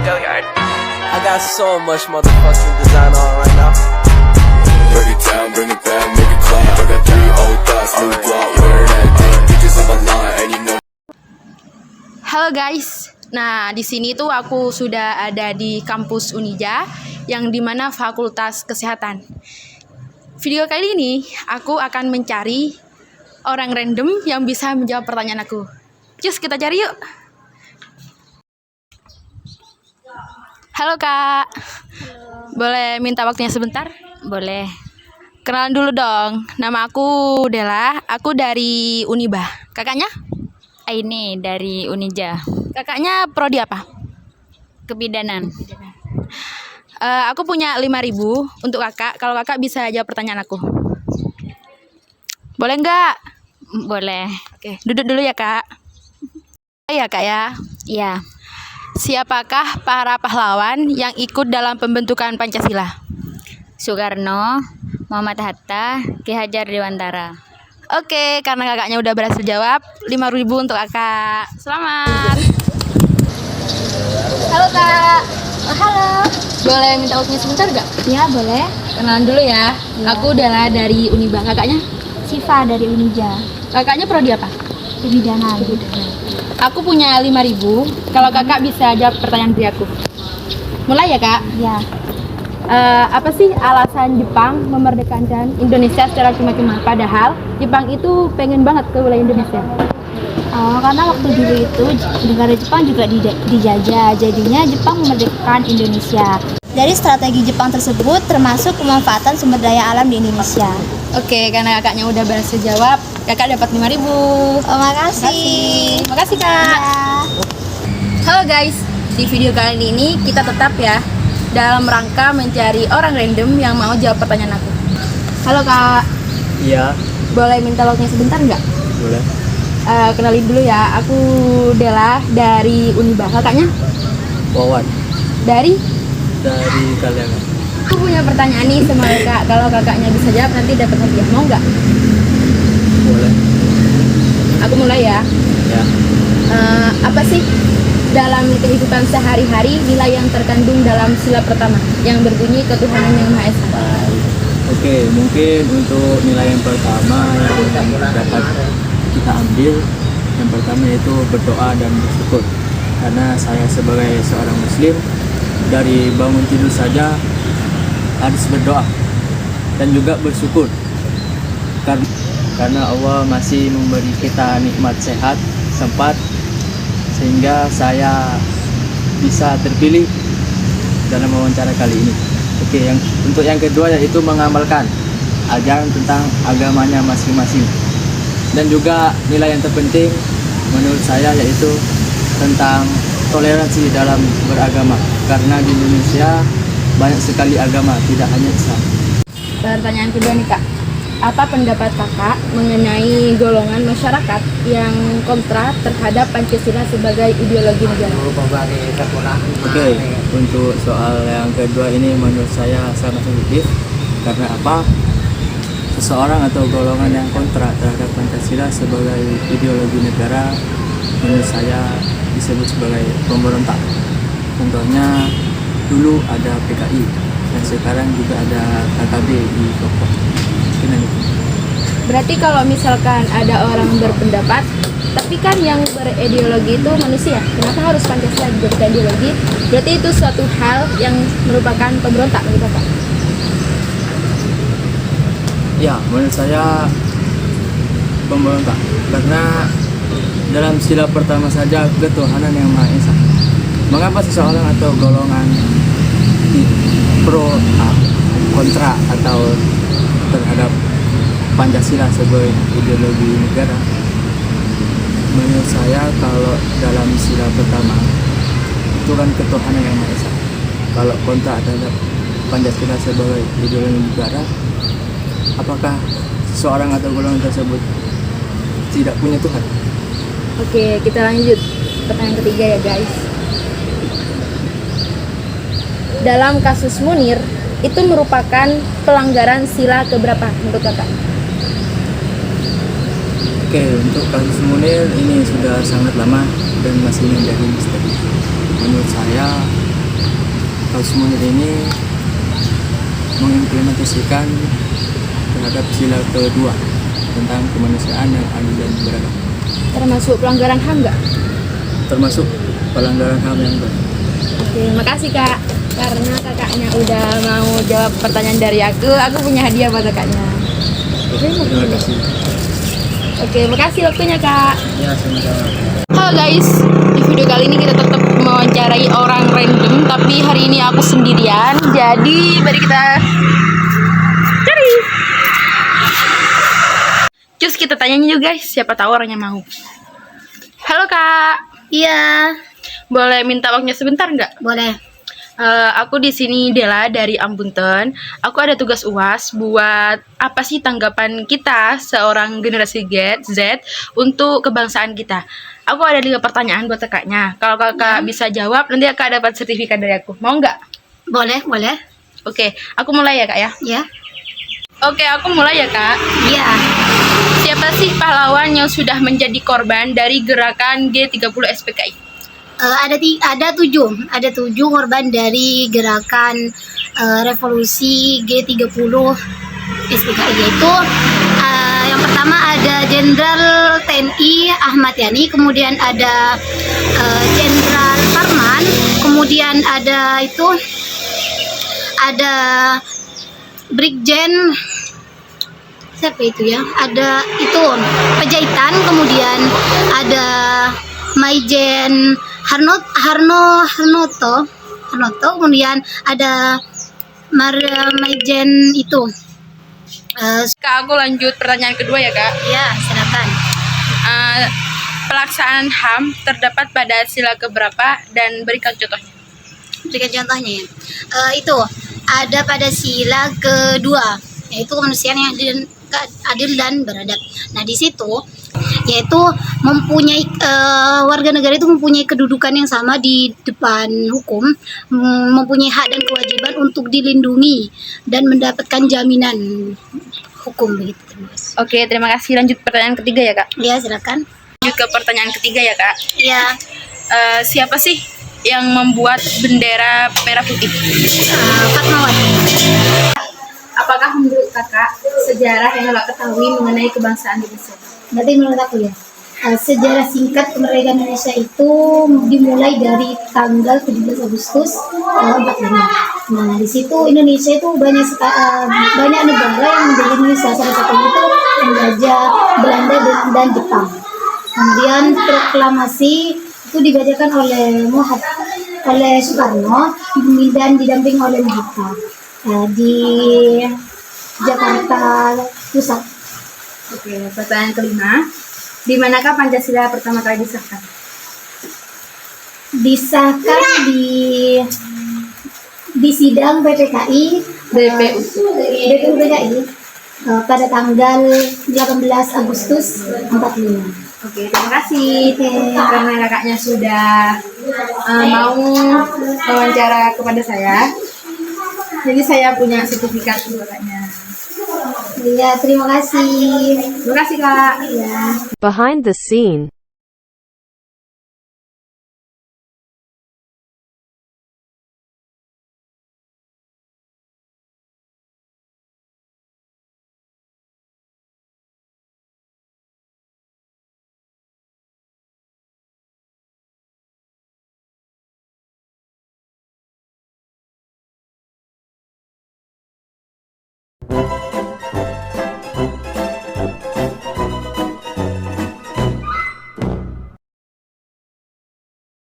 I got so much motherfucking design on right now. Break it down, bring it back, make it clap. I got 3 old thoughts, new block, where that day. Bitches on my line, and you know. Halo guys, nah di sini tuh aku sudah ada di kampus Unija yang dimana Fakultas Kesehatan. Video kali ini aku akan mencari orang random yang bisa menjawab pertanyaan aku. Cus, kita cari yuk. Halo Kak. Halo. Boleh minta waktunya sebentar? Boleh. Kenalan dulu dong. Nama aku Dela, aku dari Uniba. Kakaknya? Ini dari Unija. Kakaknya prodi apa? Kebidanan. Aku punya 5.000 untuk kakak. Kalau kakak bisa jawab pertanyaan aku. Boleh nggak? Boleh. Oke, duduk dulu ya kak. Ya kak ya. Iya. Siapakah para pahlawan yang ikut dalam pembentukan Pancasila? Soekarno, Muhammad Hatta, Ki Hajar Dewantara. Oke, karena kakaknya udah berhasil jawab, 5.000 untuk kakak. Selamat. Halo kak. Halo. Boleh minta waktunya sebentar nggak? Ya, boleh. Kenalan dulu ya. Aku Dela dari Uniba. Kakaknya? Siva dari Unija. Kakaknya prodi apa? Kebidanan. Aku punya 5.000. Kalau kakak bisa jawab pertanyaan dari aku. Mulai ya kak. Ya. Apa sih alasan Jepang memerdekakan Indonesia secara cuma-cuma? Padahal Jepang itu pengen banget ke wilayah Indonesia. Karena waktu dulu itu negara Jepang juga dijajah, jadinya Jepang memerdekakan Indonesia. Dari strategi Jepang tersebut termasuk pemanfaatan sumber daya alam di Indonesia. Oke, karena kakaknya udah berhasil jawab, kakak dapat 5.000. Makasih. Makasih kak. Ya. Halo guys, di video kali ini kita tetap ya dalam rangka mencari orang random yang mau jawab pertanyaan aku. Halo kak, Iya, boleh minta waktunya sebentar nggak? boleh. Kenalin dulu ya, aku Dela dari Uniba. Kakaknya Wawan dari? dari kalian. Aku punya pertanyaan nih sama kakak. Kalau kakaknya bisa jawab nanti dapat hadiah. Mau nggak? Boleh. Aku mulai ya. Ya. Apa sih dalam kehidupan sehari-hari nilai yang terkandung dalam sila pertama yang berbunyi ketuhanan yang Maha Esa? Oke, mungkin untuk nilai yang pertama yang dapat kita ambil, yang pertama yaitu berdoa dan bersyukur. Karena saya sebagai seorang muslim, dari bangun tidur saja harus berdoa dan juga bersyukur karena Allah masih memberi kita nikmat sehat sempat sehingga saya bisa terpilih dalam wawancara kali ini. Oke, untuk yang kedua yaitu mengamalkan ajaran tentang agamanya masing-masing. Dan juga nilai yang terpenting menurut saya yaitu tentang toleransi dalam beragama. Karena di Indonesia banyak sekali agama, tidak hanya Islam. Pertanyaan kedua nih kak, apa pendapat kakak mengenai golongan masyarakat yang kontra terhadap Pancasila sebagai ideologi negara? Oke, untuk soal yang kedua ini menurut saya sangat sensitif. Karena apa? Seseorang atau golongan yang kontra terhadap Pancasila sebagai ideologi negara menurut saya disebut sebagai pemberontak. Contohnya dulu ada PKI dan sekarang juga ada KKB di Papua. Berarti kalau misalkan ada orang berpendapat, tapi kan yang berideologi itu manusia, kenapa harus Pancasila dijadikan ideologi? Berarti itu suatu hal yang merupakan pemberontak bagi kakak. Ya, menurut saya pemberontak karena dalam sila pertama saja ketuhanan yang Maha Esa. Mengapa seseorang atau golongan pro kontra atau terhadap Pancasila sebagai ideologi negara? Menurut saya kalau dalam sila pertama itu kan ketuhanan yang Maha Esa. Kalau kontra terhadap Pancasila sebagai ideologi negara, apakah seseorang atau golongan tersebut tidak punya Tuhan? Oke, kita lanjut. Pertanyaan ketiga ya guys. Dalam kasus Munir, itu merupakan pelanggaran sila keberapa menurut kakak? Oke, untuk kasus Munir ini sudah sangat lama dan masih menjadi misteri. Menurut saya Kampus Munir ini mengimplementasikan terhadap sila kedua tentang kemanusiaan yang adil dan beradab, Termasuk pelanggaran HAM nggak? termasuk pelanggaran HAM yang berat. Oke, makasih Kak. Karena kakaknya udah mau jawab pertanyaan dari aku punya hadiah buat kakaknya. Terima kasih. Oke, makasih waktunya Kak. Ya, sama-sama. Halo guys, di video kali ini kita tetap mewawancarai orang random, tapi hari ini aku sendirian. Jadi mari kita cari. Terus kita tanya yuk guys, siapa tahu orangnya mau. Halo Kak, Iya, boleh minta waktunya sebentar nggak? boleh. Aku di sini Dela dari Ambunten. Aku ada tugas UAS buat apa sih tanggapan kita seorang generasi Z untuk kebangsaan kita. Aku ada 5 pertanyaan buat kakaknya. Kalau kakak bisa jawab, nanti kakak dapat sertifikat dari aku. Mau nggak? Boleh, boleh. Oke, aku mulai ya kak ya. Ya. Oke, aku mulai ya kak. Iya. Siapa sih pahlawan yang sudah menjadi korban dari gerakan G30 SPKI? Ada 7 korban dari gerakan revolusi G30 SPKI, yaitu yang pertama ada Jenderal TNI Ahmad Yani, kemudian ada Jenderal Parman, kemudian ada Brigjen siapa itu ya, ada itu Pejaitan, kemudian ada Maijen Harnoto, kemudian ada Maijen itu. Kak, aku lanjut pertanyaan kedua ya kak. Ya, silakan. Pelaksanaan HAM terdapat pada sila keberapa dan berikan contohnya. Berikan contohnya ya. Itu ada pada sila kedua, yaitu kemanusiaan yang adil dan beradab. Nah, di situ yaitu mempunyai warga negara itu mempunyai kedudukan yang sama di depan hukum, mempunyai hak dan kewajiban untuk dilindungi dan mendapatkan jaminan hukum begitu. Terima kasih. Oke, terima kasih. Lanjut pertanyaan ketiga ya kak. Ya, silakan. Lanjut ke pertanyaan ketiga ya kak. Ya, Siapa sih yang membuat bendera merah putih? Fatmawati. Apakah menurut kakak sejarah yang kakak ketahui mengenai kebangsaan Indonesia? Berarti menurut aku ya, sejarah singkat kemerdekaan Indonesia itu dimulai dari tanggal 17 Agustus 45. Nah, di situ Indonesia itu banyak negara yang menjadi Indonesia, salah satunya itu penjajah Belanda dan Jepang. Kemudian proklamasi itu dibacakan oleh Soekarno dan didampingi oleh Bung Hatta di Jakarta Pusat. Oke, pertanyaan kelima. Di manakah Pancasila pertama kali disahkan? Disahkan di sidang PPKI PPKI pada tanggal 18 Agustus 45. Oke, terima kasih karena kakaknya sudah mau wawancara kepada saya. Jadi saya punya sertifikat untuk kakaknya. Iya, terima kasih. Terima kasih kak. Ya. Behind the scene.